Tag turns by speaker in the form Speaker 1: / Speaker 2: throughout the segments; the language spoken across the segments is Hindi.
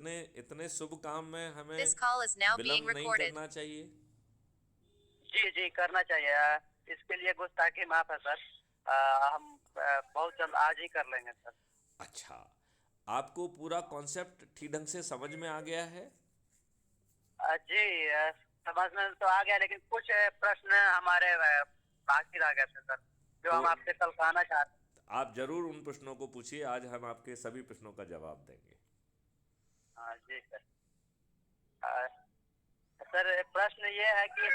Speaker 1: इतने इतने शुभ काम में हमें
Speaker 2: This call is now being
Speaker 1: विलम्ब नहीं
Speaker 2: recorded.
Speaker 1: करना चाहिए।
Speaker 3: जी जी करना चाहिए। इसके लिए गुस्ताखी माफ है सर। हम बहुत जल्द आज ही कर लेंगे सर।
Speaker 1: अच्छा, आपको पूरा कॉन्सेप्ट ठीक ढंग से समझ में आ गया है?
Speaker 3: जी समझ में तो आ गया, लेकिन कुछ प्रश्न हमारे बाकी रह गए थे सर, जो
Speaker 1: तो
Speaker 3: हम आपसे कल कहना चाहते
Speaker 1: आप जरूर उन प्रश्नों को पूछिए, आज हम आपके सभी प्रश्नों का जवाब देंगे।
Speaker 3: हाँ जी सर। अ, सर प्रश्न ये है कि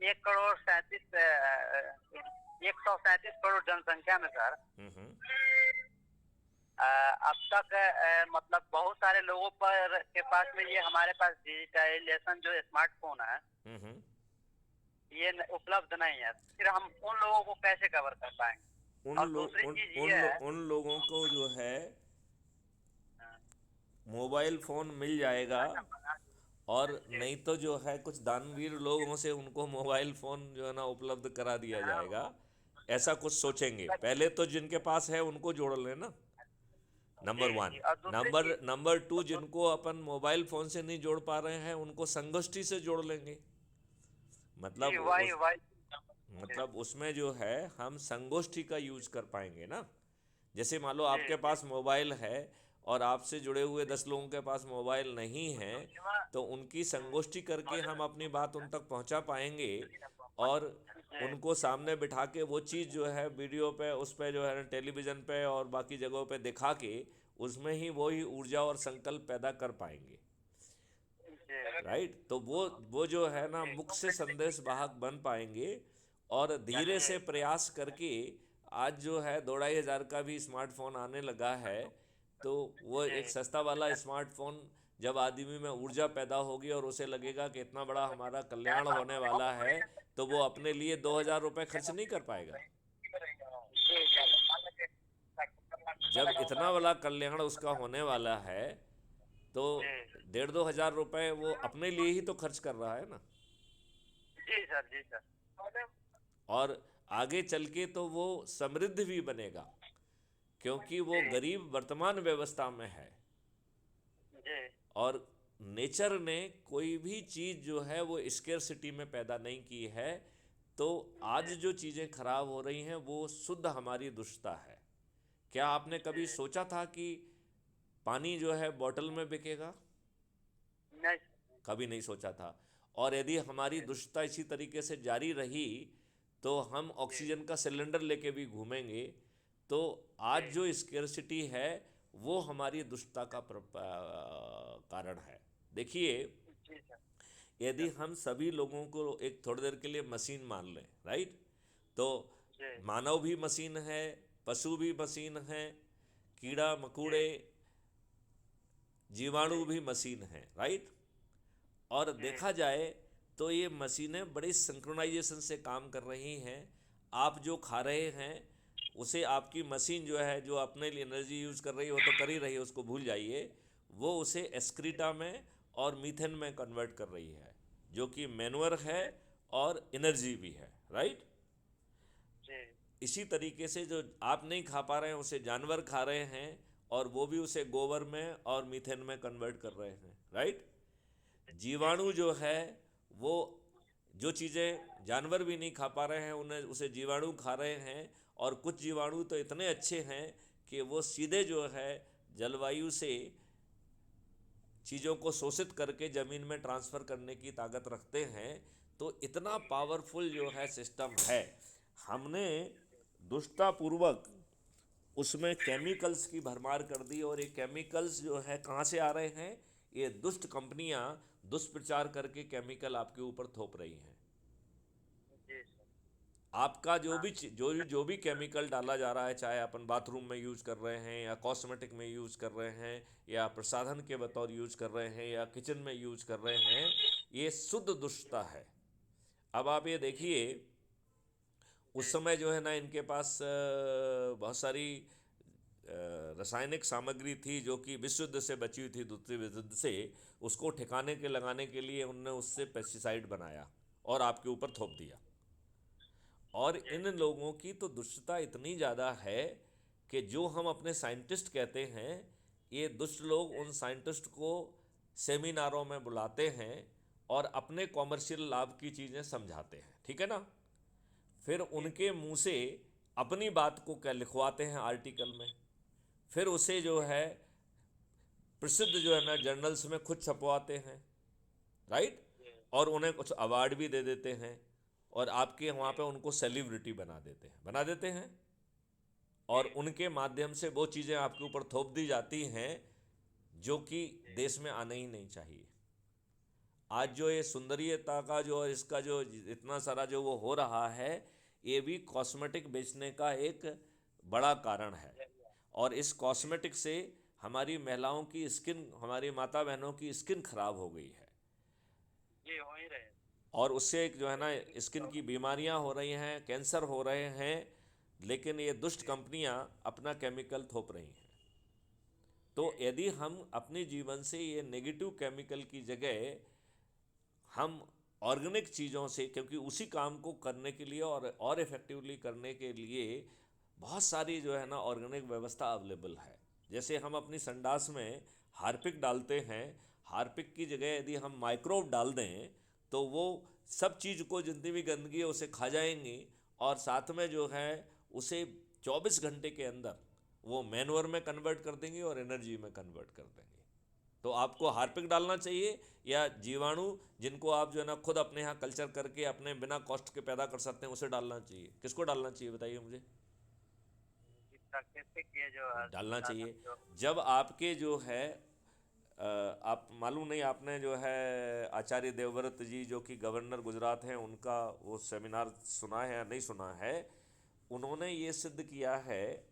Speaker 3: 1,37 करोड़ जनसंख्या में सर
Speaker 1: हम्म।
Speaker 3: अब तक मतलब बहुत सारे लोगों पर के पास में ये हमारे पास डिजिटलाइजेशन जो स्मार्टफोन है
Speaker 1: हम्म।
Speaker 3: ये उपलब्ध नहीं है। फिर हम उन लोगों को कैसे कवर कर पाएंगे?
Speaker 1: उन
Speaker 3: और
Speaker 1: लो,
Speaker 3: दूसरी
Speaker 1: उन
Speaker 3: चीज
Speaker 1: उन
Speaker 3: ये
Speaker 1: लो,
Speaker 3: है।
Speaker 1: उन लोगों को जो है
Speaker 3: हाँ,
Speaker 1: मोबाइल फोन मिल जाएगा, और
Speaker 3: जी
Speaker 1: नहीं तो जो है कुछ दानवीर लोगों से उनको मोबाइल फोन जो है ना उपलब्ध करा दिया जाएगा। ऐसा कुछ सोचेंगे, पहले तो जिनके पास है उनको जोड़ लेना, नंबर
Speaker 3: जी
Speaker 1: वन।
Speaker 3: जी। और दूसरी
Speaker 1: नंबर
Speaker 3: चीज
Speaker 1: नंबर टू, जिनको अपन मोबाइल फोन से नहीं जोड़ पा रहे हैं उनको संगोष्ठी से जोड़ लेंगे।
Speaker 3: जी
Speaker 1: मतलब
Speaker 3: वही
Speaker 1: उस
Speaker 3: वही।
Speaker 1: मतलब उसमें जो है हम संगोष्ठी का यूज कर पाएंगे ना। जैसे मान लो
Speaker 3: जी
Speaker 1: आपके
Speaker 3: जी
Speaker 1: पास मोबाइल है और आपसे जुड़े हुए 10 लोगों के पास मोबाइल नहीं है, तो उनकी संगोष्ठी करके हम अपनी बात उन तक पहुंचा पाएंगे, और
Speaker 3: जी
Speaker 1: उनको सामने बिठा के वो चीज़ जो है वीडियो पे, उस पे जो है ना टेलीविज़न पे और बाकी जगहों पे दिखा के उसमें ही वही ऊर्जा और संकल्प पैदा कर पाएंगे।
Speaker 3: जी
Speaker 1: राइट, तो वो जो है ना मुख्य संदेश वाहक बन पाएंगे। और धीरे से प्रयास करके आज जो है 2-2,500 का भी स्मार्टफोन आने लगा है, तो वो
Speaker 3: जी
Speaker 1: एक सस्ता वाला स्मार्टफोन जब आदमी में ऊर्जा पैदा होगी और उसे लगेगा कि इतना बड़ा हमारा कल्याण होने वाला है, तो वो अपने लिए 2,000 रुपये खर्च नहीं कर पाएगा। जब इतना बड़ा कल्याण उसका होने वाला है, तो
Speaker 3: जी
Speaker 1: 1,500-2,000 रुपये वो अपने लिए ही तो खर्च कर रहा है ना।
Speaker 3: जी सर। जी सर।
Speaker 1: और आगे चल के तो वो समृद्ध भी बनेगा, क्योंकि वो
Speaker 3: जी
Speaker 1: गरीब वर्तमान व्यवस्था में है।
Speaker 3: जी
Speaker 1: और नेचर ने कोई भी चीज़ जो है वो स्केर्सिटी में पैदा नहीं की है। तो आज
Speaker 3: जी
Speaker 1: जो चीज़ें खराब हो रही हैं वो शुद्ध हमारी दुष्टता है। क्या आपने कभी
Speaker 3: जी
Speaker 1: सोचा था कि पानी जो है बोतल में बिकेगा?
Speaker 3: नहीं।
Speaker 1: कभी नहीं सोचा था। और यदि हमारी
Speaker 3: जी
Speaker 1: दुष्टता इसी तरीके से जारी रही तो हम
Speaker 3: जी
Speaker 1: ऑक्सीजन का सिलेंडर लेके भी घूमेंगे। तो
Speaker 3: जी
Speaker 1: आज जो स्केर्सिटी है वो हमारी दुष्टता का कारण है। देखिए,
Speaker 3: जी सर। जी
Speaker 1: यदि
Speaker 3: सर।
Speaker 1: हम सभी लोगों को एक थोड़ी देर के लिए मशीन मान लें, राइट, तो
Speaker 3: जी
Speaker 1: मानव भी मशीन है, पशु भी मशीन है, कीड़ा
Speaker 3: जी
Speaker 1: मकोड़े
Speaker 3: जी
Speaker 1: जीवाणु भी मशीन है, राइट। और
Speaker 3: जी
Speaker 1: देखा जाए तो ये मशीनें बड़ी सिंक्रोनाइजेशन से काम कर रही हैं। आप जो खा रहे हैं उसे आपकी मशीन जो है, जो अपने लिए एनर्जी यूज़ कर रही है वो तो कर ही रही है, उसको भूल जाइए। वो उसे एक्सक्रीटा में और मीथेन में कन्वर्ट कर रही है, जो कि मैनुअर है और एनर्जी भी है, राइट।
Speaker 3: जी
Speaker 1: इसी तरीके से जो आप नहीं खा पा रहे हैं उसे जानवर खा रहे हैं, और वो भी उसे गोबर में और मीथेन में कन्वर्ट कर रहे हैं, राइट।
Speaker 3: जी
Speaker 1: जीवाणु जो है वो, जो चीज़ें जानवर भी नहीं खा पा रहे हैं उन्हें उसे जीवाणु खा रहे हैं। और कुछ जीवाणु तो इतने अच्छे हैं कि वो सीधे जो है जलवायु से चीज़ों को शोषित करके ज़मीन में ट्रांसफ़र करने की ताकत रखते हैं। तो इतना पावरफुल जो है सिस्टम है। हमने दुष्टापूर्वक उसमें केमिकल्स की भरमार कर दी, और ये केमिकल्स जो है कहाँ से आ रहे हैं? ये दुष्ट कंपनियां दुष्प्रचार करके केमिकल आपके ऊपर थोप रही हैं।
Speaker 3: जी सर।
Speaker 1: आपका जो
Speaker 3: हाँ
Speaker 1: भी जो भी केमिकल डाला जा रहा है, चाहे अपन बाथरूम में यूज़ कर रहे हैं या कॉस्मेटिक में यूज़ कर रहे हैं या प्रसाधन के बतौर यूज़ कर रहे हैं या किचन में यूज़ कर रहे हैं, ये शुद्ध दुष्टता है। अब आप ये देखिए,
Speaker 3: जी
Speaker 1: उस समय जो है ना इनके पास बहुत सारी रासायनिक सामग्री थी जो कि विश्व युद्ध से बची हुई थी, दूसरे विश्व युद्ध से। उसको ठिकाने के लगाने के लिए उन्होंने उससे पेस्टिसाइड बनाया और आपके ऊपर थोप दिया। और
Speaker 3: जी
Speaker 1: इन लोगों की तो दुष्टता इतनी ज़्यादा है कि जो हम अपने साइंटिस्ट कहते हैं, ये दुष्ट लोग
Speaker 3: जी
Speaker 1: उन साइंटिस्ट को सेमिनारों में बुलाते हैं और अपने कॉमर्शियल लाभ की चीज़ें समझाते हैं, ठीक है ना। फिर उनके मुंह से अपनी बात को क्या लिखवाते हैं आर्टिकल में, फिर उसे जो है प्रसिद्ध जो है ना जर्नल्स में खुद छपवाते हैं, राइट। और उन्हें कुछ अवार्ड भी दे देते हैं और आपके वहाँ पे उनको सेलिब्रिटी बना देते हैं और उनके माध्यम से वो चीज़ें आपके ऊपर थोप दी जाती हैं जो कि देश में आना ही नहीं चाहिए। आज जो ये सुंदरीयता का जो इसका जो इतना सारा जो वो हो रहा है, ये भी कॉस्मेटिक बेचने का एक बड़ा कारण है। और इस कॉस्मेटिक से हमारी महिलाओं की स्किन, हमारी माता बहनों की स्किन खराब हो गई है
Speaker 3: जी हो ही रहे।
Speaker 1: और उससे जो है ना स्किन की बीमारियां हो रही हैं, कैंसर हो रहे हैं, लेकिन ये दुष्ट कंपनियां अपना केमिकल थोप रही हैं। तो यदि हम अपने जीवन से ये नेगेटिव केमिकल की जगह हम ऑर्गेनिक चीज़ों से, क्योंकि उसी काम को करने के लिए और इफ़ेक्टिवली करने के लिए बहुत सारी जो है ना ऑर्गेनिक व्यवस्था अवेलेबल है। जैसे हम अपनी संडास में हार्पिक डालते हैं, हार्पिक की जगह यदि हम माइक्रोब डाल दें तो वो सब चीज़ को, जितनी भी गंदगी है उसे खा जाएंगी और साथ में जो है उसे 24 घंटे के अंदर वो मैनवर में कन्वर्ट कर देंगे और एनर्जी में कन्वर्ट कर देंगे। तो आपको हार्पिक डालना चाहिए या जीवाणु जिनको आप जो है ना खुद अपने यहाँ कल्चर करके अपने बिना कॉस्ट के पैदा कर सकते हैं उसे डालना चाहिए? किसको डालना चाहिए बताइए मुझे?
Speaker 3: प्राकृतिक ये जो
Speaker 1: डालना
Speaker 3: साधन
Speaker 1: चाहिए।
Speaker 3: जो
Speaker 1: जब आपके जो है आप मालूम नहीं, आपने जो है आचार्य देवव्रत जी जो कि गवर्नर गुजरात हैं, उनका वो सेमिनार सुना है या नहीं सुना है? उन्होंने ये सिद्ध किया है,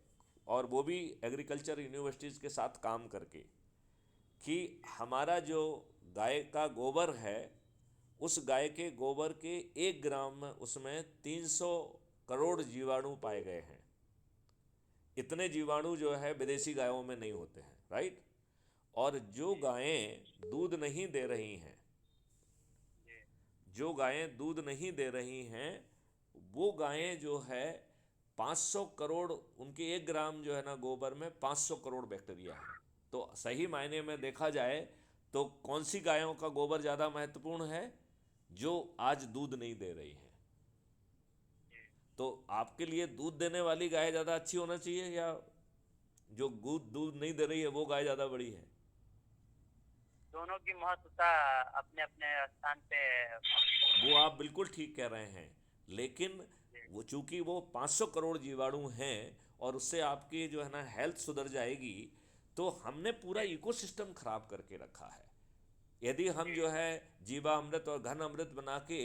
Speaker 1: और वो भी एग्रीकल्चर यूनिवर्सिटीज़ के साथ काम करके, कि हमारा जो गाय का गोबर है, उस गाय के गोबर के 1 ग्राम में उसमें 300 करोड़ जीवाणु पाए गए हैं। इतने जीवाणु जो है विदेशी गायों में नहीं होते हैं, राइट। और जो गायें दूध नहीं दे रही हैं, जो गायें दूध नहीं दे रही हैं, वो गायें जो है 500 करोड़, उनके 1 ग्राम जो है ना गोबर में 500 करोड़ बैक्टीरिया है। तो सही मायने में देखा जाए तो कौन सी गायों का गोबर ज़्यादा महत्वपूर्ण है? जो आज दूध नहीं दे रही है। तो आपके लिए दूध देने वाली गाय ज़्यादा अच्छी होना चाहिए या जो दूध नहीं दे रही है वो गाय ज़्यादा बड़ी है?
Speaker 3: दोनों की महत्वता अपने अपने स्थान पे।
Speaker 1: वो आप बिल्कुल ठीक कह रहे हैं, लेकिन वो चूंकि वो 500 करोड़ जीवाणु हैं और उससे आपकी जो है ना हेल्थ सुधर जाएगी, तो हमने पूरा इकोसिस्टम खराब करके रखा है। यदि हम जो है जीवा अमृत और घन अमृत बना के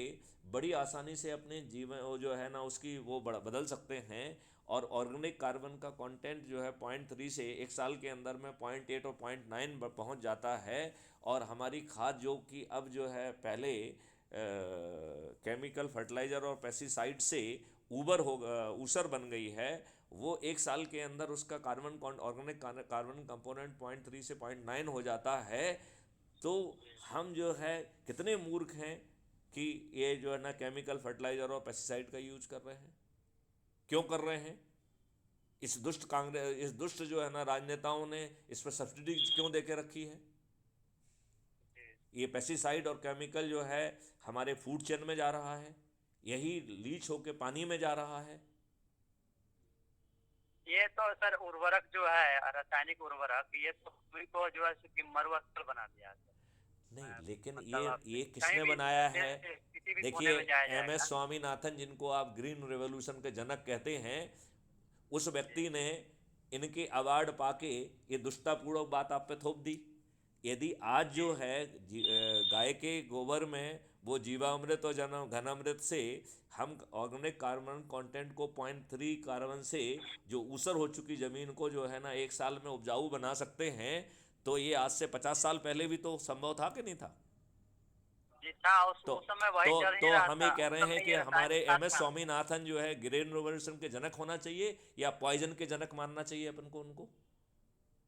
Speaker 1: बड़ी आसानी से अपने जीवन वो जो है ना उसकी वो बदल सकते हैं, और ऑर्गेनिक कार्बन का कंटेंट जो है 0.3 से 1 साल के अंदर में 0.8 और 0.9 पहुंच जाता है। और हमारी खाद जो कि अब जो है पहले केमिकल फर्टिलाइज़र और पेस्टिसाइड से ऊसर बन गई है, वो 1 साल के अंदर उसका ऑर्गेनिक कार्बन कंपोनेंट 0.3 से 0.9 हो जाता है। तो हम जो है कितने मूर्ख हैं कि ये जो है ना केमिकल फर्टिलाइज़र और पेस्टिसाइड का यूज कर रहे हैं। क्यों कर रहे हैं? इस दुष्ट जो है ना राजनेताओं ने इस पर सब्सिडी क्यों दे के रखी है? ये पेस्टिसाइड और केमिकल जो है हमारे फूड चेन में जा रहा है, यही लीच होके पानी में जा रहा है।
Speaker 3: ये तो सर उर्वरक जो है, रासायनिक उर्वरक, ये तो पृथ्वी को जो है मरुस्थल बना दिया है।
Speaker 1: नहीं, लेकिन
Speaker 3: मतलब
Speaker 1: ये
Speaker 3: कहीं
Speaker 1: किसने
Speaker 3: भी
Speaker 1: बनाया है?
Speaker 3: किसी भी कोने
Speaker 1: देखिए,
Speaker 3: में जाया
Speaker 1: एम एस
Speaker 3: जाएगा।
Speaker 1: स्वामीनाथन जिनको आप ग्रीन रेवोल्यूशन के जनक कहते हैं, उस व्यक्ति ने इनके अवार्ड पाके ये दुष्टतापूर्ण बात आप पे थोप दी। यदि आज जो है गाय के गोबर में वो जीवामृत और घनामृत से हम ऑर्गेनिक कार्बन कंटेंट को 0.3 कार्बन से जो ऊसर हो चुकी ज़मीन को जो है ना 1 साल में उपजाऊ बना सकते हैं, तो ये आज से 50 साल पहले भी तो संभव था कि नहीं था?
Speaker 3: जी था,
Speaker 1: तो
Speaker 3: उस समय वही
Speaker 1: तो
Speaker 3: चल ही
Speaker 1: तो
Speaker 3: रहा
Speaker 1: हम ये
Speaker 3: था,
Speaker 1: कह
Speaker 3: उस
Speaker 1: रहे हैं
Speaker 3: समय
Speaker 1: कि
Speaker 3: ये
Speaker 1: हमारे
Speaker 3: रासायनिक
Speaker 1: एम
Speaker 3: खाद
Speaker 1: एस
Speaker 3: था।
Speaker 1: स्वामीनाथन जो है ग्रीन रेवोल्यूशन के जनक होना चाहिए या पॉइजन के जनक मानना चाहिए अपन को? उनको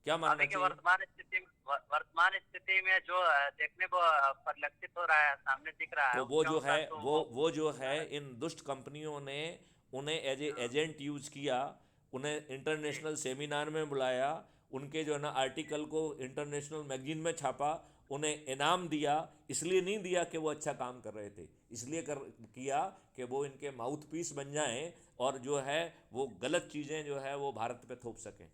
Speaker 1: क्या मानना
Speaker 3: अभी के
Speaker 1: चाहिए?
Speaker 3: वर्तमान स्थिति में जो देखने को परिलक्षित हो रहा है, सामने दिख रहा है,
Speaker 1: तो वो
Speaker 3: उसके
Speaker 1: जो है
Speaker 3: अनुसार तो
Speaker 1: वो जो है इन दुष्ट कंपनियों ने उन्हें एज ए एजेंट यूज किया, उन्हें इंटरनेशनल सेमिनार में बुलाया, उनके जो है ना आर्टिकल को इंटरनेशनल मैगजीन में छापा उन्हें इनाम दिया, इसलिए नहीं दिया कि वो अच्छा काम कर रहे थे, इसलिए किया कि वो इनके माउथ पीस बन जाएं और जो है वो गलत चीज़ें जो है वो भारत पे थोप सकें।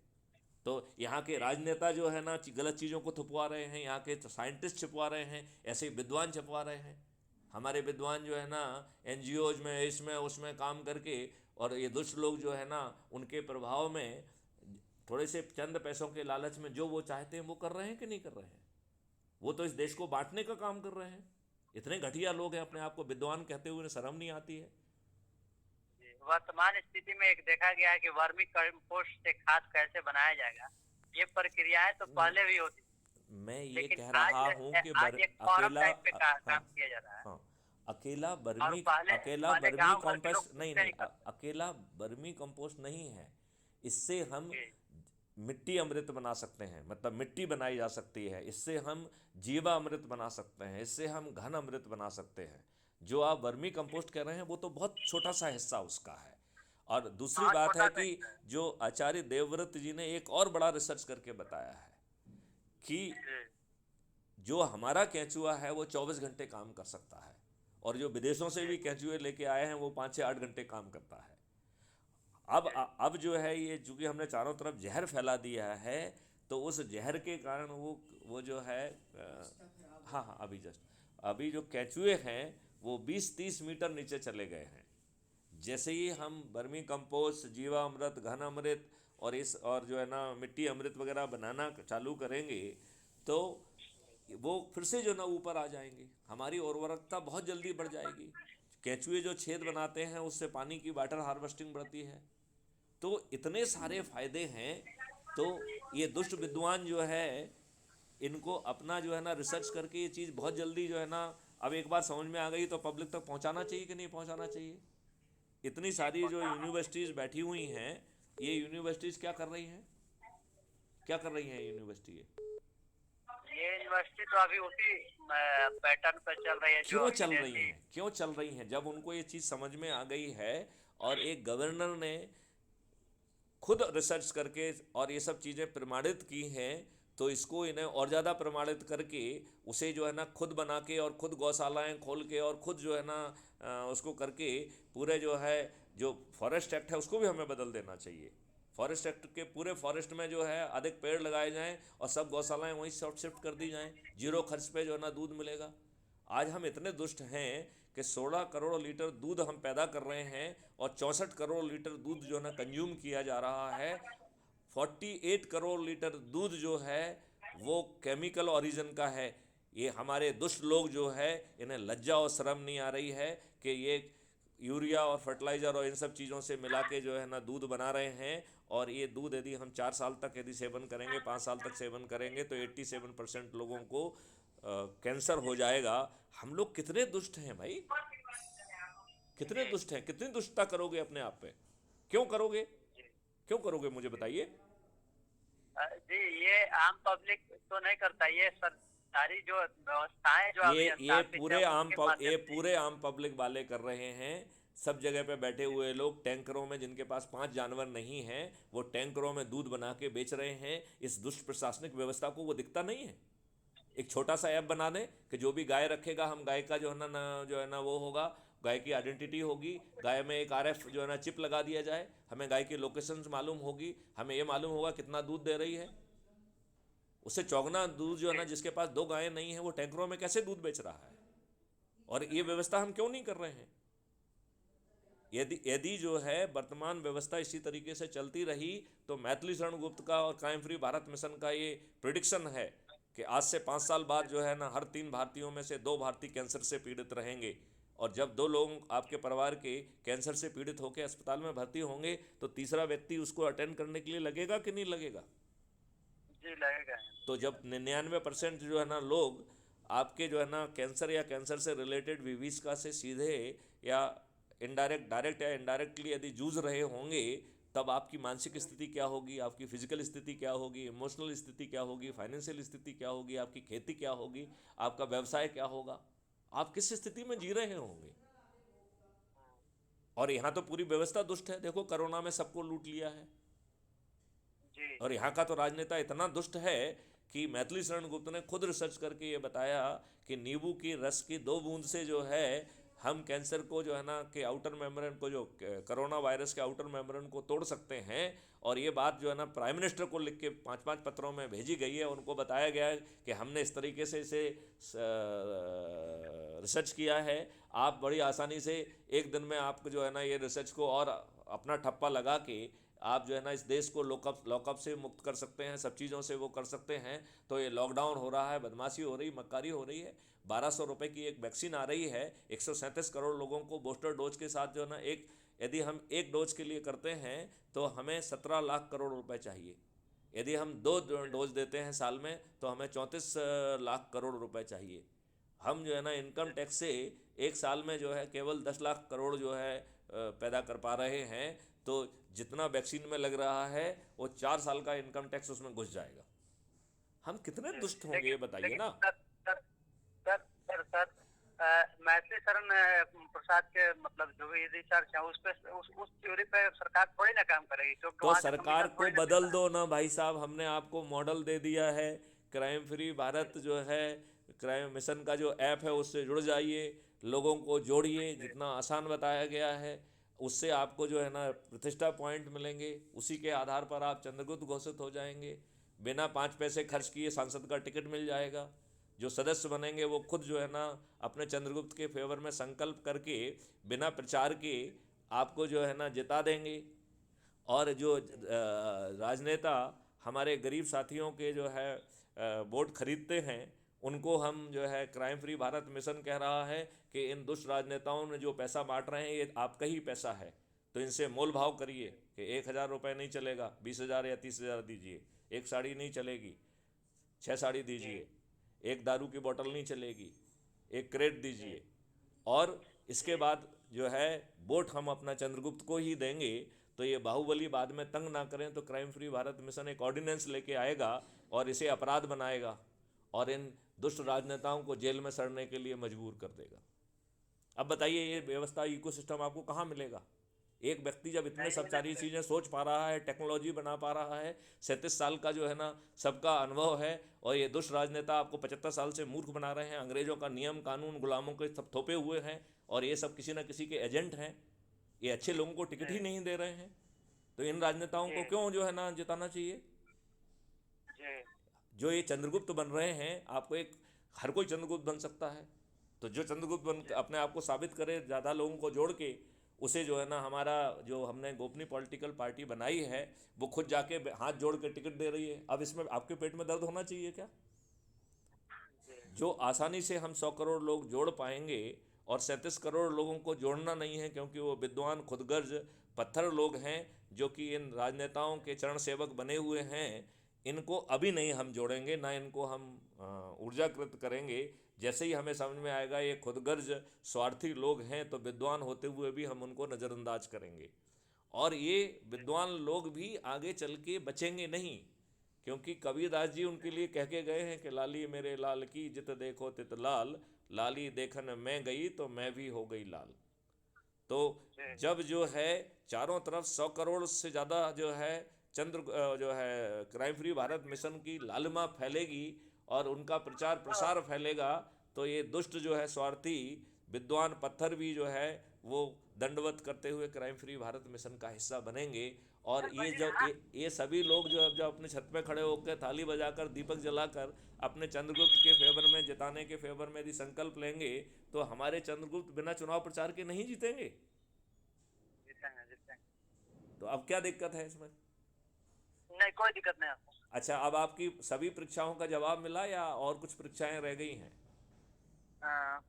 Speaker 1: तो यहाँ के
Speaker 3: जी
Speaker 1: राजनेता जो है ना गलत चीज़ों को थुपवा रहे हैं, यहाँ के साइंटिस्ट छुपवा रहे हैं, ऐसे ही विद्वान छुपवा रहे हैं। हमारे विद्वान जो है ना एनजीओज में इसमें उसमें काम करके, और ये दुष्ट लोग जो है ना उनके प्रभाव में थोड़े से चंद पैसों के लालच में जो वो चाहते हैं वो कर रहे हैं कि नहीं कर रहे हैं। वो तो इस देश को बांटने का काम कर रहे हैं। इतने घटिया लोग हैं, अपने आप को विद्वान कहते हुए शर्म नहीं आती है।
Speaker 3: जी। वर्तमान स्थिति में एक देखा गया है कि वर्मी कंपोस्ट से खाद कैसे बनाया जाएगा, ये प्रक्रियाएं तो पहले भी होती थी,
Speaker 1: मैं ये
Speaker 3: लेकिन
Speaker 1: कह
Speaker 3: आज
Speaker 1: रहा हूँ कि
Speaker 3: आज एक फॉरम
Speaker 1: अकेला
Speaker 3: टाइप पे
Speaker 1: हाँ
Speaker 3: काम किया जा रहा है।
Speaker 1: हाँ
Speaker 3: और पहले पहले
Speaker 1: अकेला
Speaker 3: गांव भर के लोग
Speaker 1: कंपोस्ट
Speaker 3: खुद
Speaker 1: नहीं
Speaker 3: से
Speaker 1: नहीं
Speaker 3: ही करते
Speaker 1: अकेला बर्मी कंपोस्ट नहीं है। इससे हम
Speaker 3: थे।
Speaker 1: मिट्टी अमृत बना सकते हैं, मतलब मिट्टी बनाई जा सकती है। इससे हम जीवा अमृत बना सकते हैं, इससे हम घन अमृत बना सकते हैं। जो आप वर्मी कंपोस्ट कह रहे हैं वो तो बहुत छोटा सा हिस्सा उसका है। और दूसरी
Speaker 3: हाँ,
Speaker 1: बात
Speaker 3: छोटा
Speaker 1: है
Speaker 3: सा
Speaker 1: कि
Speaker 3: हिस्सा है।
Speaker 1: जो आचार्य देवव्रत जी ने एक और बड़ा रिसर्च करके बताया है कि
Speaker 3: जी
Speaker 1: जो हमारा केंचुआ है वो 24 घंटे काम कर सकता है, और जो विदेशों से
Speaker 3: जी
Speaker 1: भी केंचुए लेके आए हैं वो 5 से 8 घंटे काम करता है। अब
Speaker 3: जी
Speaker 1: अब जो है ये चूंकि हमने चारों तरफ जहर फैला दिया है, तो उस जहर के कारण वो जो है हाँ हाँ अभी जस्ट अभी जो केंचुए हैं वो 20-30 मीटर नीचे चले गए हैं। जैसे ही हम वर्मी कंपोस्ट, जीवामृत, घन अमृत और जो है ना मिट्टी अमृत वगैरह बनाना चालू करेंगे, तो वो फिर से जो ना ऊपर आ जाएंगे, हमारी उर्वरकता बहुत जल्दी बढ़ जाएगी। केंचुए जो छेद बनाते हैं उससे पानी की वाटर हार्वेस्टिंग बढ़ती है। तो इतने सारे फायदे हैं। तो ये दुष्ट विद्वान जो है इनको अपना जो है ना रिसर्च करके ये चीज़ बहुत जल्दी जो है ना, अब एक बार समझ में आ गई तो पब्लिक तक पहुंचाना चाहिए कि नहीं पहुंचाना चाहिए। इतनी
Speaker 3: जी,
Speaker 1: सारी जो
Speaker 3: पहुंचाना
Speaker 1: यूनिवर्सिटीज़ बैठी हुई हैं, ये यूनिवर्सिटीज़ क्या कर रही हैं, क्या कर रही हैं यूनिवर्सिटी ये?
Speaker 3: ये यूनिवर्सिटी तो अभी उसी पैटर्न पर चल रही है जो
Speaker 1: क्यों चल रही
Speaker 3: विदेशी।
Speaker 1: हैं, क्यों चल रही हैं? जब उनको ये चीज़ समझ में आ गई है और एक गवर्नर ने खुद रिसर्च करके और ये सब चीज़ें प्रमाणित की हैं, तो इसको इन्हें और ज़्यादा प्रमाणित करके उसे जो है ना खुद बना के और खुद गौशालाएं खोल के और खुद जो है ना उसको करके पूरे जो है जो फॉरेस्ट एक्ट है उसको भी हमें बदल देना चाहिए। फॉरेस्ट एक्ट के पूरे फॉरेस्ट में जो है अधिक पेड़ लगाए जाएं और सब गौशालाएं वहीं शॉर्ट शिफ्ट कर दी जाएं, जीरो खर्च पे जो है ना दूध मिलेगा। आज हम इतने दुष्ट हैं कि 16 करोड़ लीटर दूध हम पैदा कर रहे हैं और 64 करोड़ लीटर दूध जो है ना कंज्यूम किया जा रहा है। 48 करोड़ लीटर दूध जो है वो केमिकल ओरिजिन का है। ये हमारे दुष्ट लोग जो है इन्हें लज्जा और शर्म नहीं आ रही है कि ये यूरिया और फर्टिलाइज़र और इन सब चीज़ों से मिला के जो है ना दूध बना रहे हैं। और ये दूध यदि हम 4 साल तक यदि सेवन करेंगे, 5 साल तक सेवन करेंगे, तो 87% लोगों को कैंसर हो जाएगा। हम लोग कितने दुष्ट हैं भाई, कितने
Speaker 3: जी
Speaker 1: दुष्ट हैं, कितनी दुष्टता करोगे अपने आप पे, क्यों करोगे,
Speaker 3: जी
Speaker 1: क्यों करोगे मुझे बताइए।
Speaker 3: जी, ये आम पब्लिक तो नहीं करता, ये सारी जो व्यवस्थाएं जो
Speaker 1: ये
Speaker 3: अभियंता है उनके
Speaker 1: ये
Speaker 3: माध्यम से।
Speaker 1: पूरे आम पब्लिक वाले कर रहे हैं। सब जगह पे बैठे हुए लोग टैंकरों में, जिनके पास 5 जानवर नहीं हैं, वो टैंकरों में दूध बना के बेच रहे हैं। इस दुष्ट प्रशासनिक व्यवस्था को वो दिखता नहीं है। एक छोटा सा ऐप बना दें कि जो भी गाय रखेगा, हम गाय का जो है जो है ना वो होगा, गाय की आइडेंटिटी होगी, गाय में एक आरएफ जो है ना चिप लगा दिया जाए, हमें गाय की लोकेशन मालूम होगी, हमें ये मालूम होगा कितना दूध दे रही है। उससे चौगना दूध जो है ना,
Speaker 3: जी
Speaker 1: जिसके पास 2 गायें नहीं है वो टैंकरों में कैसे दूध बेच रहा है। और ये व्यवस्था हम क्यों नहीं कर रहे हैं? यदि यदि जो है वर्तमान व्यवस्था इसी तरीके से चलती रही, तो मैथिली शरण गुप्त का और क्राइम फ्री भारत मिशन का ये प्रिडिक्शन है कि आज से 5 साल बाद जो है ना हर 3 भारतीयों में से 2 भारतीय कैंसर से पीड़ित रहेंगे। और जब 2 लोग आपके परिवार के कैंसर से पीड़ित होकर अस्पताल में भर्ती होंगे, तो तीसरा व्यक्ति उसको अटेंड करने के लिए लगेगा कि नहीं लगेगा?
Speaker 3: जी लगेगा।
Speaker 1: तो जब 99% जो है ना लोग आपके जो है ना कैंसर या कैंसर से रिलेटेड विविधता से सीधे या इनडायरेक्ट, डायरेक्ट या इनडायरेक्टली यदि जूझ रहे होंगे, तब आपकी मानसिक स्थिति क्या होगी, आपकी फिजिकल स्थिति क्या होगी, इमोशनल स्थिति क्या होगी, फाइनेंशियल स्थिति क्या होगी, आपकी खेती क्या होगी, आपका व्यवसाय क्या होगा, आप किस स्थिति में जी रहे होंगे। और यहाँ तो पूरी व्यवस्था दुष्ट है। देखो कोरोना में सबको लूट लिया है।
Speaker 3: जी
Speaker 1: और यहाँ का तो राजनेता इतना दुष्ट है कि मैथिली शरण गुप्त ने खुद रिसर्च करके ये बताया कि नींबू की रस की 2 बूंद से जो है हम कैंसर को जो है ना कि आउटर मेम्ब्रेन को, जो कोरोना वायरस के आउटर मेम्ब्रेन को तोड़ सकते हैं। और ये बात जो है ना प्राइम मिनिस्टर को लिख के 5-5 पत्रों में भेजी गई है। उनको बताया गया है कि हमने इस तरीके से इसे रिसर्च किया है। आप बड़ी आसानी से एक दिन में आप जो है ना ये रिसर्च को और अपना ठप्पा लगा के आप जो है ना इस देश को लॉकअप से मुक्त कर सकते हैं, सब चीज़ों से वो कर सकते हैं। तो ये लॉकडाउन हो रहा है, बदमाशी हो रही, मक्कारी हो रही है। 1200 रुपये की एक वैक्सीन आ रही है, 137 करोड़ लोगों को बूस्टर डोज के साथ जो है ना, एक यदि हम एक डोज के लिए करते हैं तो हमें 17 लाख करोड़ रुपए चाहिए। यदि हम 2 डोज देते हैं साल में तो हमें 34 लाख करोड़ रुपए चाहिए। हम जो है ना इनकम टैक्स से एक साल में जो है केवल 10 लाख करोड़ जो है पैदा कर पा रहे हैं। तो जितना वैक्सीन में लग रहा है वो 4 साल का इनकम टैक्स उसमें घुस जाएगा। हम कितने दुष्ट होंगे ये
Speaker 3: लेकिन
Speaker 1: बताइए
Speaker 3: लेकिन
Speaker 1: ना।
Speaker 3: Sir sir sir sir sir Maithili Sharan प्रसाद के मतलब जो भी रिसर्च है उस पे उस थ्योरी पे सरकार थोड़ी ना काम करेगी, क्योंकि
Speaker 1: तो
Speaker 3: वहां से
Speaker 1: सरकार
Speaker 3: कमीशन
Speaker 1: को
Speaker 3: थोड़ी ना
Speaker 1: बदल
Speaker 3: मिलता है।
Speaker 1: दो ना भाई साहब, हमने आपको मॉडल दे दिया है। क्राइम फ्री भारत जो है, क्राइम मिशन का जो ऐप है उससे जुड़ जाइए, लोगों को जोड़िए, जितना आसान बताया गया है उससे आपको जो है ना प्रतिष्ठा पॉइंट मिलेंगे। उसी के आधार पर आप चंद्रगुप्त घोषित हो जाएंगे। बिना 5 पैसे खर्च किए सांसद का टिकट मिल जाएगा। जो सदस्य बनेंगे वो खुद जो है ना अपने चंद्रगुप्त के फेवर में संकल्प करके बिना प्रचार के आपको जो है ना जिता देंगे। और जो राजनेता हमारे गरीब साथियों के जो है वोट खरीदते हैं, उनको हम जो है क्राइम फ्री भारत मिशन कह रहा है कि इन दुष्ट राजनेताओं ने जो पैसा बांट रहे हैं ये आपका ही पैसा है, तो इनसे मोल भाव करिए कि 1,000 रुपये नहीं चलेगा, 20,000 या 30,000 दीजिए। एक साड़ी नहीं चलेगी, 6 साड़ी दीजिए। एक दारू की बोतल नहीं चलेगी, एक क्रेट दीजिए। और इसके बाद जो है वोट हम अपना चंद्रगुप्त को ही देंगे। तो ये बाहुबली बाद में तंग ना करें, तो क्राइम फ्री भारत मिशन एक ऑर्डिनेंस लेके आएगा और इसे अपराध बनाएगा और इन दुष्ट राजनेताओं को जेल में सड़ने के लिए मजबूर कर देगा। अब बताइए ये व्यवस्था, इकोसिस्टम आपको कहाँ मिलेगा? एक व्यक्ति जब इतने
Speaker 3: नहीं
Speaker 1: सब
Speaker 3: मिला
Speaker 1: सारी
Speaker 3: सर।
Speaker 1: चीज़ें सोच पा रहा है, टेक्नोलॉजी बना पा रहा है, 37 साल का जो है ना सबका अनुभव है, और ये दुष्ट राजनेता आपको 75 साल से मूर्ख बना रहे हैं, अंग्रेजों का नियम कानून गुलामों के सब थोपे हुए हैं, और ये सब किसी ना किसी के एजेंट हैं। ये अच्छे लोगों को टिकट ही
Speaker 3: जी
Speaker 1: नहीं दे रहे हैं। तो इन राजनेताओं
Speaker 3: जी
Speaker 1: को क्यों जो है ना जिताना चाहिए?
Speaker 3: जी
Speaker 1: जो ये चंद्रगुप्त बन रहे हैं, आपको एक हर कोई चंद्रगुप्त बन सकता है। तो जो चंद्रगुप्त बन
Speaker 3: जी
Speaker 1: अपने आप को साबित करे, ज़्यादा लोगों को जोड़ के, उसे जो है ना हमारा जो हमने गोपनीय पॉलिटिकल पार्टी बनाई है वो खुद जाके हाथ जोड़ के टिकट दे रही है। अब इसमें आपके पेट में दर्द होना चाहिए क्या?
Speaker 3: जी
Speaker 1: जो आसानी से हम 100 करोड़ लोग जोड़ पाएंगे, और 37 करोड़ लोगों को जोड़ना नहीं है क्योंकि वो विद्वान खुदगर्ज पत्थर लोग हैं जो कि इन राजनेताओं के चरण सेवक बने हुए हैं। इनको अभी नहीं हम जोड़ेंगे, ना इनको हम ऊर्जाकृत करेंगे। जैसे ही हमें समझ में आएगा ये खुदगर्ज स्वार्थी लोग हैं, तो विद्वान होते हुए भी हम उनको नज़रअंदाज करेंगे। और ये विद्वान लोग भी आगे चल के बचेंगे नहीं, क्योंकि कबीरदास जी उनके लिए कह के गए हैं कि लाली मेरे लाल की जित देखो तित लाल, लाली देखन मैं गई तो मैं भी हो गई लाल। तो
Speaker 3: जी
Speaker 1: जब जो है चारों तरफ 100 करोड़ से ज़्यादा जो है जो है क्राइम फ्री भारत मिशन की लालिमा फैलेगी और उनका प्रचार प्रसार फैलेगा, तो ये दुष्ट जो है स्वार्थी विद्वान पत्थर भी जो है वो दंडवत करते हुए क्राइम फ्री भारत मिशन का हिस्सा बनेंगे। और ये जब ये सभी लोग जो जब अपने छत पे खड़े होकर ताली बजाकर दीपक जलाकर अपने चंद्रगुप्त के फेवर में, जिताने के फेवर में यदि संकल्प लेंगे, तो हमारे चंद्रगुप्त बिना चुनाव प्रचार के नहीं जीतेंगे।
Speaker 3: जीतेंगे जीतेंगे।
Speaker 1: तो अब क्या दिक्कत है इसमें?
Speaker 3: नहीं कोई दिक्कत नहीं आपको।
Speaker 1: अच्छा, अब आपकी सभी परीक्षाओं का जवाब मिला या और कुछ परीक्षाएं रह गई हैं?
Speaker 3: हाँ,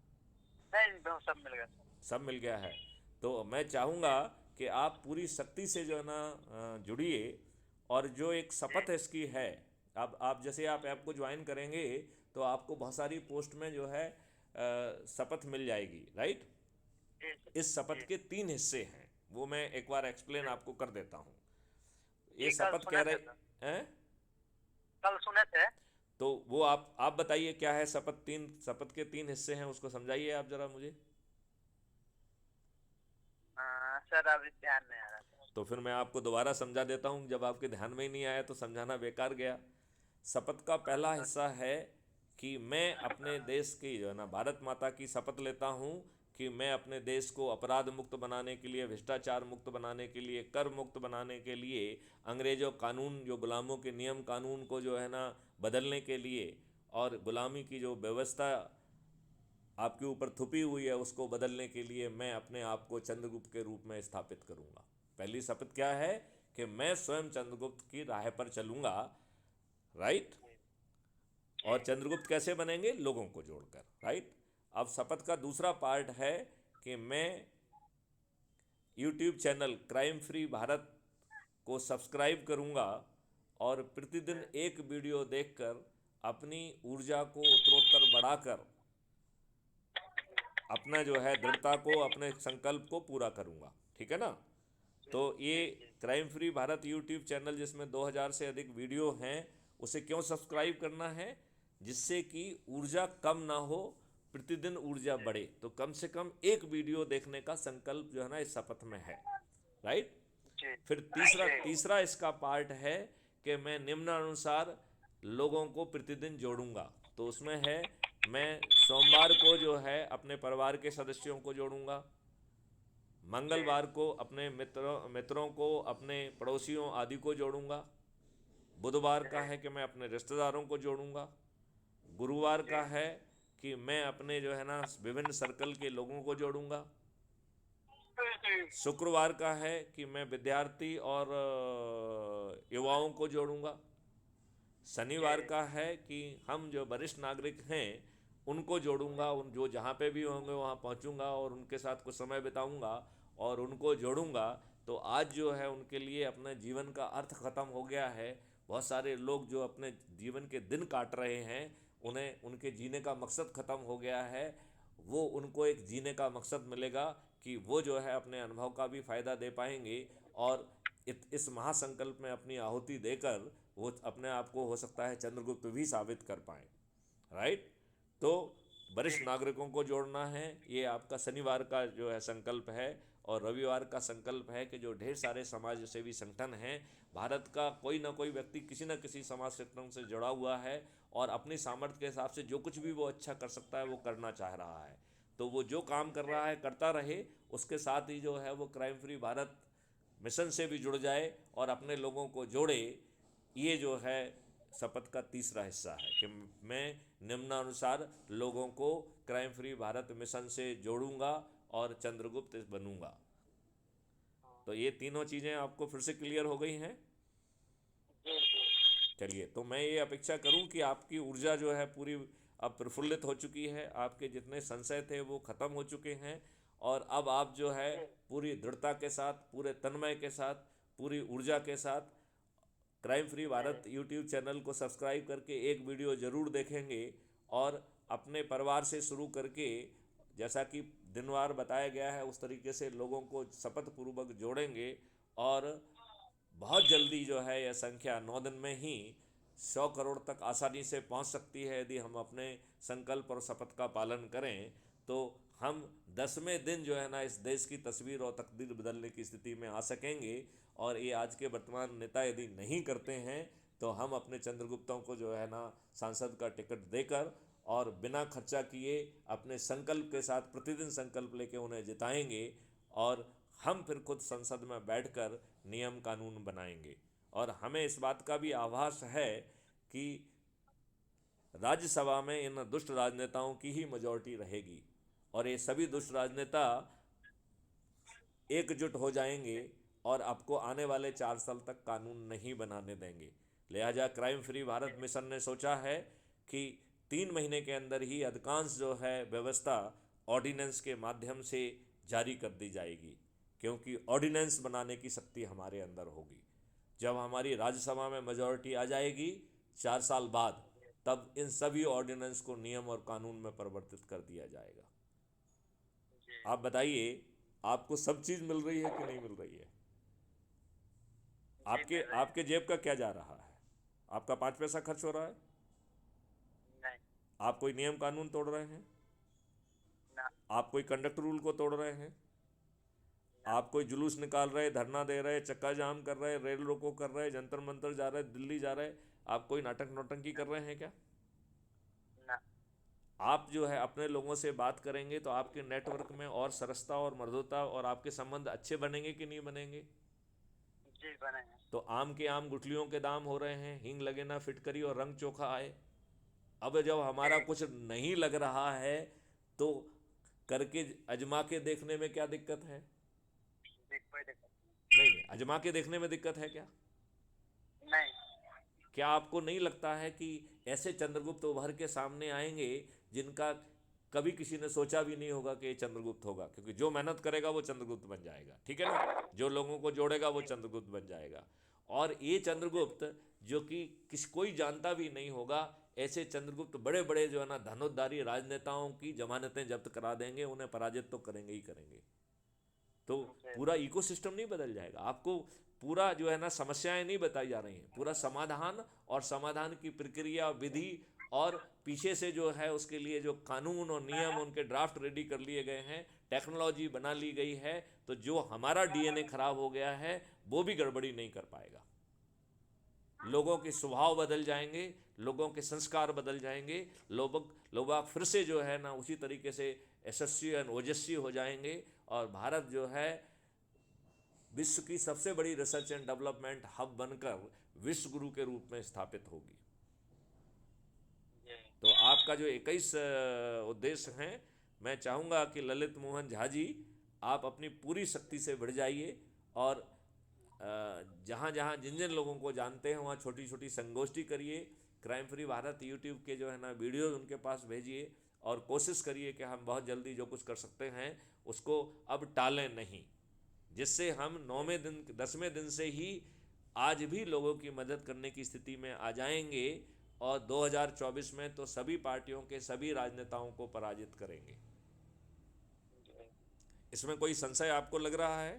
Speaker 3: नहीं सब मिल गया सर।
Speaker 1: सब मिल गया है। तो मैं चाहूँगा कि आप पूरी शक्ति से जो है ना जुड़िए। और जो एक
Speaker 3: जी
Speaker 1: शपथ इसकी है, अब आप जैसे आप ऐप को ज्वाइन करेंगे तो आपको बहुत सारी पोस्ट में जो है शपथ मिल जाएगी, राइट?
Speaker 3: जी
Speaker 1: इस
Speaker 3: जी
Speaker 1: शपथ के 3 हिस्से हैं, वो मैं एक बार एक्सप्लेन
Speaker 3: जी
Speaker 1: आपको कर देता हूँ। ये
Speaker 3: जी कल
Speaker 1: शपथ कह
Speaker 3: सुने थे सर।
Speaker 1: रहे हैं।
Speaker 3: कल सुने थे।
Speaker 1: तो वो आप बताइए क्या है शपथ? शपथ के 3 हिस्से हैं, उसको समझाइए आप जरा मुझे।
Speaker 3: सर अभी ध्यान नहीं आ रहा था।
Speaker 1: तो फिर मैं आपको दोबारा समझा देता हूँ, जब आपके ध्यान में ही नहीं आया तो समझाना बेकार गया। शपथ का पहला हिस्सा है कि मैं अपने देश की जो है ना भारत माता की शपथ लेता हूँ कि मैं अपने देश को अपराध मुक्त बनाने के लिए, भ्रष्टाचार मुक्त बनाने के लिए, कर मुक्त बनाने के लिए, अंग्रेज़ों कानून जो गुलामों के नियम कानून को जो है ना बदलने के लिए, और गुलामी की जो व्यवस्था आपके ऊपर थुपी हुई है उसको बदलने के लिए मैं अपने आप को चंद्रगुप्त के रूप में स्थापित करूंगा। पहली शपथ क्या है कि मैं स्वयं चंद्रगुप्त की राह पर चलूंगा, राइट। और चंद्रगुप्त कैसे बनेंगे? लोगों को जोड़कर, राइट। अब शपथ का दूसरा पार्ट है कि मैं YouTube channel crime free Bharat को सब्सक्राइब करूंगा और प्रतिदिन एक वीडियो देखकर अपनी ऊर्जा को उत्तरोत्तर बढ़ाकर अपना जो है दृढ़ता को, अपने संकल्प को पूरा करूंगा। ठीक है ना? तो ये crime free Bharat YouTube channel जिसमें 2000 से अधिक वीडियो हैं, उसे क्यों सब्सक्राइब करना है? जिससे कि ऊर्जा कम ना हो, प्रतिदिन ऊर्जा बढ़े। तो कम से कम एक वीडियो देखने का संकल्प जो है ना इस शपथ में है, राइट। फिर तीसरा इसका पार्ट है कि मैं निम्नानुसार लोगों को प्रतिदिन जोड़ूंगा। तो उसमें है मैं सोमवार को जो है अपने परिवार के सदस्यों को जोड़ूंगा, मंगलवार को अपने मित्रों को, अपने पड़ोसियों आदि को जोड़ूंगा, बुधवार का है कि मैं अपने रिश्तेदारों को जोड़ूंगा, गुरुवार का है कि मैं अपने जो है ना विभिन्न सर्कल के लोगों को जोड़ूंगा, शुक्रवार का है कि मैं विद्यार्थी और युवाओं को जोड़ूंगा, शनिवार का है कि हम जो वरिष्ठ नागरिक हैं उनको जोड़ूंगा, उन जो जहाँ पे भी होंगे वहाँ पहुँचूंगा और उनके साथ कुछ समय बिताऊंगा और उनको जोड़ूंगा। तो आज जो है उनके लिए अपने जीवन का अर्थ ख़त्म हो गया है। बहुत सारे लोग जो अपने जीवन के दिन काट रहे हैं, उन्हें उनके जीने का मकसद ख़त्म हो गया है। वो उनको एक जीने का मकसद मिलेगा कि वो जो है अपने अनुभव का भी फ़ायदा दे पाएंगे और इस महासंकल्प में अपनी आहुति देकर वो अपने आप को हो सकता है चंद्रगुप्त भी साबित कर पाएँ, राइट। तो वरिष्ठ नागरिकों को जोड़ना है, ये आपका शनिवार का जो है संकल्प है। और रविवार का संकल्प है कि जो ढेर सारे समाज सेवी संगठन हैं, भारत का कोई ना कोई व्यक्ति किसी न किसी समाज संगठन से जुड़ा हुआ है और अपनी सामर्थ्य के हिसाब से जो कुछ भी वो अच्छा कर सकता है वो करना चाह रहा है। तो वो जो काम कर रहा है करता रहे, उसके साथ ही जो है वो क्राइम फ्री भारत मिशन से भी जुड़ जाए और अपने लोगों को जोड़े। ये जो है शपथ का तीसरा हिस्सा है कि मैं निम्नानुसार लोगों को क्राइम फ्री भारत मिशन से जोड़ूंगा और चंद्रगुप्त बनूंगा। तो ये तीनों चीज़ें आपको फिर से क्लियर हो गई हैं? चलिए, तो मैं ये अपेक्षा करूं कि आपकी ऊर्जा जो है पूरी अब प्रफुल्लित हो चुकी है, आपके जितने संशय थे वो ख़त्म हो चुके हैं और अब आप जो है पूरी दृढ़ता के साथ, पूरे तन्मय के साथ, पूरी ऊर्जा के साथ crime free Bharat YouTube channel को सब्सक्राइब करके एक वीडियो ज़रूर देखेंगे और अपने परिवार से शुरू करके जैसा कि दिनवार बताया गया है उस तरीके से लोगों को शपथ पूर्वक जोड़ेंगे और बहुत जल्दी जो है यह संख्या 9 दिन में ही 100 करोड़ तक आसानी से पहुंच सकती है। यदि हम अपने संकल्प और शपथ का पालन करें तो हम 10वें दिन जो है ना इस देश की तस्वीर और तकदीर बदलने की स्थिति में आ सकेंगे। और ये आज के वर्तमान नेता यदि नहीं करते हैं तो हम अपने चंद्रगुप्तों को जो है ना सांसद का टिकट देकर और बिना खर्चा किए अपने संकल्प के साथ प्रतिदिन संकल्प लेके उन्हें जिताएंगे और हम फिर खुद संसद में बैठकर नियम कानून बनाएंगे। और हमें इस बात का भी आभास है कि राज्यसभा में इन दुष्ट राजनेताओं की ही मेजॉरिटी रहेगी और ये सभी दुष्ट राजनेता एकजुट हो जाएंगे और आपको आने वाले 4 साल तक कानून नहीं बनाने देंगे। लिहाजा क्राइम फ्री भारत मिशन ने सोचा है कि 3 महीने के अंदर ही अधिकांश जो है व्यवस्था ऑर्डिनेंस के माध्यम से जारी कर दी जाएगी, क्योंकि ऑर्डिनेंस बनाने की शक्ति हमारे अंदर होगी। जब हमारी राज्यसभा में मेजॉरिटी आ जाएगी 4 साल बाद, तब इन सभी ऑर्डिनेंस को नियम और कानून में परिवर्तित कर दिया जाएगा। आप बताइए, आपको सब चीज़ मिल रही है कि नहीं मिल रही है? आपके जेब का क्या जा रहा है? आपका 5 पैसा खर्च हो रहा है?
Speaker 3: नहीं।
Speaker 1: आप कोई नियम कानून तोड़ रहे हैं?
Speaker 3: ना।
Speaker 1: आप कोई कंडक्ट रूल को तोड़ रहे हैं? आप कोई जुलूस निकाल रहे, धरना दे रहे, चक्का जाम कर रहे, रेल रोको कर रहे, जंतर मंतर जा रहे, दिल्ली जा रहे, आप कोई नाटक नौटंकी कर रहे हैं क्या?
Speaker 3: ना।
Speaker 1: आप जो है अपने लोगों से बात करेंगे तो आपके नेटवर्क में और सरसता और मृदुता और आपके संबंध अच्छे बनेंगे कि नहीं बनेंगे?
Speaker 3: जी बने हैं।
Speaker 1: तो आम के आम गुठलियों के दाम हो रहे हैं, हींग लगे ना फिटकरी और रंग चोखा आए। अब जब हमारा कुछ नहीं लग रहा है तो करके अजमा के देखने में क्या दिक्कत है?
Speaker 3: जी कोई दिक्कत
Speaker 1: नहीं नहीं, अजमा के देखने में दिक्कत है क्या?
Speaker 3: नहीं।
Speaker 1: क्या आपको नहीं लगता है कि ऐसे चंद्रगुप्त उभर के सामने आएंगे जिनका कभी किसी ने सोचा भी नहीं होगा कि ये चंद्रगुप्त होगा? क्योंकि जो मेहनत करेगा वो चंद्रगुप्त बन जाएगा, ठीक है ना? जो लोगों को जोड़ेगा वो चंद्रगुप्त बन जाएगा। और ये चंद्रगुप्त जो कि कोई जानता भी नहीं होगा, ऐसे चंद्रगुप्त बड़े बड़े जो है ना धनोद्धारी राजनेताओं की जमानतें जब्त करा देंगे, उन्हें पराजित तो करेंगे ही करेंगे। तो
Speaker 3: जी
Speaker 1: पूरा इकोसिस्टम नहीं बदल जाएगा? आपको पूरा जो है ना समस्याएं नहीं बताई जा रही हैं, पूरा समाधान और समाधान की प्रक्रिया विधि और पीछे से जो है उसके लिए जो कानून और नियम उनके ड्राफ्ट रेडी कर लिए गए हैं, टेक्नोलॉजी बना ली गई है। तो जो हमारा डीएनए खराब हो गया है वो भी गड़बड़ी नहीं कर पाएगा। लोगों के स्वभाव बदल जाएंगे, लोगों के संस्कार बदल जाएंगे, लोग फिर से जो है ना उसी तरीके से यशस्वी और ओजस्वी हो जाएंगे। और भारत जो है विश्व की सबसे बड़ी रिसर्च एंड डेवलपमेंट हब बनकर विश्व गुरु के रूप में स्थापित होगी।
Speaker 3: जी
Speaker 1: तो आपका जो 21 उद्देश्य हैं, मैं चाहूँगा कि ललित मोहन झा जी आप अपनी पूरी शक्ति से बढ़ जाइए और जहाँ जहाँ जिन जिन लोगों को जानते हैं वहाँ छोटी छोटी संगोष्ठी करिए। क्राइम फ्री भारत यूट्यूब के जो है ना वीडियोज उनके पास भेजिए और कोशिश करिए कि हम बहुत जल्दी जो कुछ कर सकते हैं उसको अब टालें नहीं, जिससे हम 9वें दिन 10वें दिन से ही आज भी लोगों की मदद करने की स्थिति में आ जाएंगे और 2024 में तो सभी पार्टियों के सभी राजनेताओं को पराजित करेंगे।
Speaker 3: जी।
Speaker 1: इसमें कोई संशय आपको लग रहा है?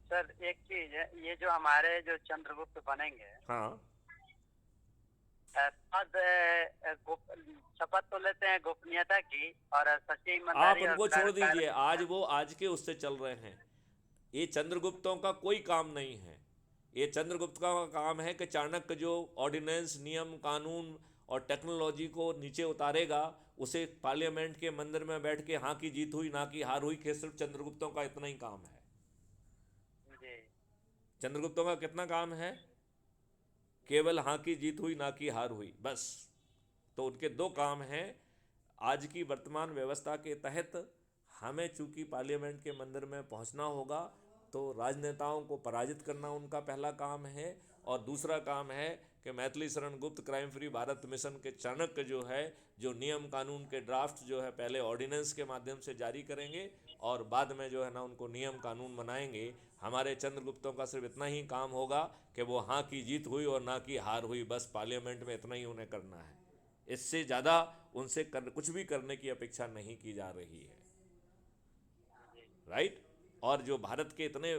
Speaker 3: सर एक चीज है, ये जो हमारे जो चंद्रगुप्त बनेंगे,
Speaker 1: हाँ।
Speaker 3: पद शपथ तो लेते हैं गोपनीयता की और सच्ची
Speaker 1: आप
Speaker 3: ईमानदारी और
Speaker 1: उनको छोड़ दीजिए, आज
Speaker 3: कार्य।
Speaker 1: वो आज के उससे चल रहे हैं। ये चंद्रगुप्तों का कोई काम नहीं है। ये चंद्रगुप्त का काम है कि चाणक्य जो ऑर्डिनेंस नियम कानून और टेक्नोलॉजी को नीचे उतारेगा, उसे पार्लियामेंट के मंदिर में बैठ के हाँ की जीत हुई ना की हार हुई के सिर्फ चंद्रगुप्तों का इतना ही काम है।
Speaker 3: जी
Speaker 1: चंद्रगुप्तों का कितना काम है? केवल हाँ की जीत हुई ना की हार हुई, बस। तो उनके दो काम हैं। आज की वर्तमान व्यवस्था के तहत हमें चूंकि पार्लियामेंट के मंदिर में पहुंचना होगा, तो राजनेताओं को पराजित करना उनका पहला काम है। और दूसरा काम है कि Maithili Sharan Gupt crime free Bharat mission के चाणक्य जो है, जो नियम कानून के ड्राफ्ट जो है पहले ऑर्डिनेंस के माध्यम से जारी करेंगे और बाद में जो है ना उनको नियम कानून बनाएंगे। हमारे चंद्रगुप्तों का सिर्फ इतना ही काम होगा कि वो हाँ की जीत हुई और ना की हार हुई, बस पार्लियामेंट में इतना ही उन्हें करना है। इससे ज़्यादा उनसे कुछ भी करने की अपेक्षा नहीं की जा रही है। राइट? और जो भारत के इतने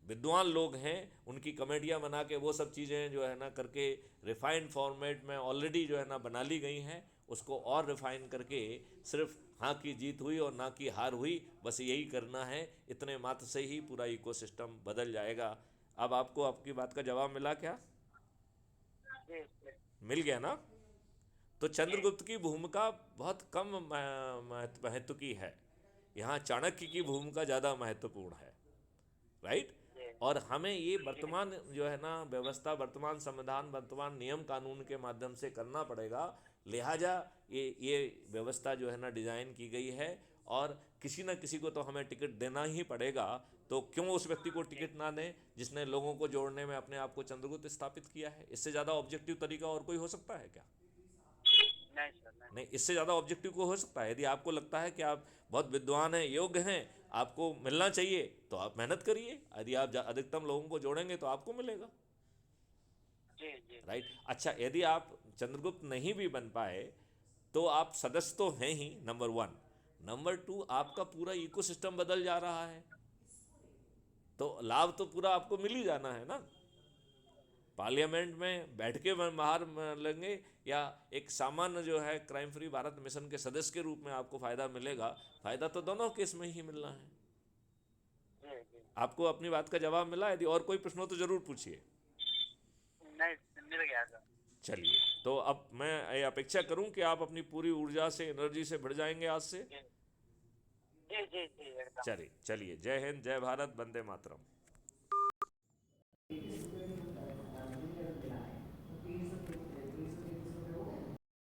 Speaker 1: विद्वान लोग हैं उनकी कमेडियाँ बना के वो सब चीज़ें जो है ना करके रिफाइंड फॉर्मेट में ऑलरेडी जो है ना बना ली गई हैं, उसको और रिफाइन करके सिर्फ हाँ की जीत हुई और ना की हार हुई, बस यही करना है। इतने मात्र से ही पूरा इकोसिस्टम बदल जाएगा। अब आपको आपकी बात का जवाब मिला क्या?
Speaker 3: जी
Speaker 1: मिल गया ना? तो चंद्रगुप्त की भूमिका बहुत कम महत्व की है, यहाँ चाणक्य की भूमिका ज़्यादा महत्वपूर्ण है। राइट?
Speaker 3: जी
Speaker 1: और हमें ये वर्तमान जो है ना व्यवस्था, वर्तमान संविधान, वर्तमान नियम कानून के माध्यम से करना पड़ेगा। लिहाजा ये व्यवस्था जो है ना डिज़ाइन की गई है और किसी ना किसी को तो हमें टिकट देना ही पड़ेगा। तो क्यों उस व्यक्ति को टिकट ना दें जिसने लोगों को जोड़ने में अपने आप को चंद्रगुप्त स्थापित किया है? इससे ज़्यादा ऑब्जेक्टिव तरीका और कोई हो सकता है क्या?
Speaker 3: नहीं सर नहीं।
Speaker 1: नहीं, इससे ज़्यादा ऑब्जेक्टिव को हो सकता है? यदि आपको लगता है कि आप बहुत विद्वान हैं, योग्य हैं, आपको मिलना चाहिए, तो आप मेहनत करिए। यदि आप अधिकतम लोगों को जोड़ेंगे तो आपको मिलेगा।
Speaker 3: जी जी
Speaker 1: राइट? अच्छा, यदि आप चंद्रगुप्त नहीं भी बन पाए तो आप सदस्य तो हैं ही, नंबर 1। नंबर 2, आपका पूरा इकोसिस्टम बदल जा रहा है, तो लाभ तो पूरा आपको मिल ही जाना है ना। पार्लियामेंट में बैठ के बाहर लेंगे या एक सामान्य जो है क्राइम फ्री भारत मिशन के सदस्य के रूप में आपको फ़ायदा मिलेगा, फ़ायदा तो दोनों केस में ही मिलना है।
Speaker 3: जी जी।
Speaker 1: आपको अपनी बात का जवाब मिला? यदि और कोई प्रश्न हो तो ज़रूर पूछिए।
Speaker 3: नहीं मिल गया सर।
Speaker 1: चलिए, तो अब मैं ये अपेक्षा करूं कि आप अपनी पूरी ऊर्जा से, एनर्जी से भर जाएंगे आज से।
Speaker 3: जी जी जी जी एकदम।
Speaker 1: चलिए चलिए, जय हिंद, जय भारत, वंदे मातरम।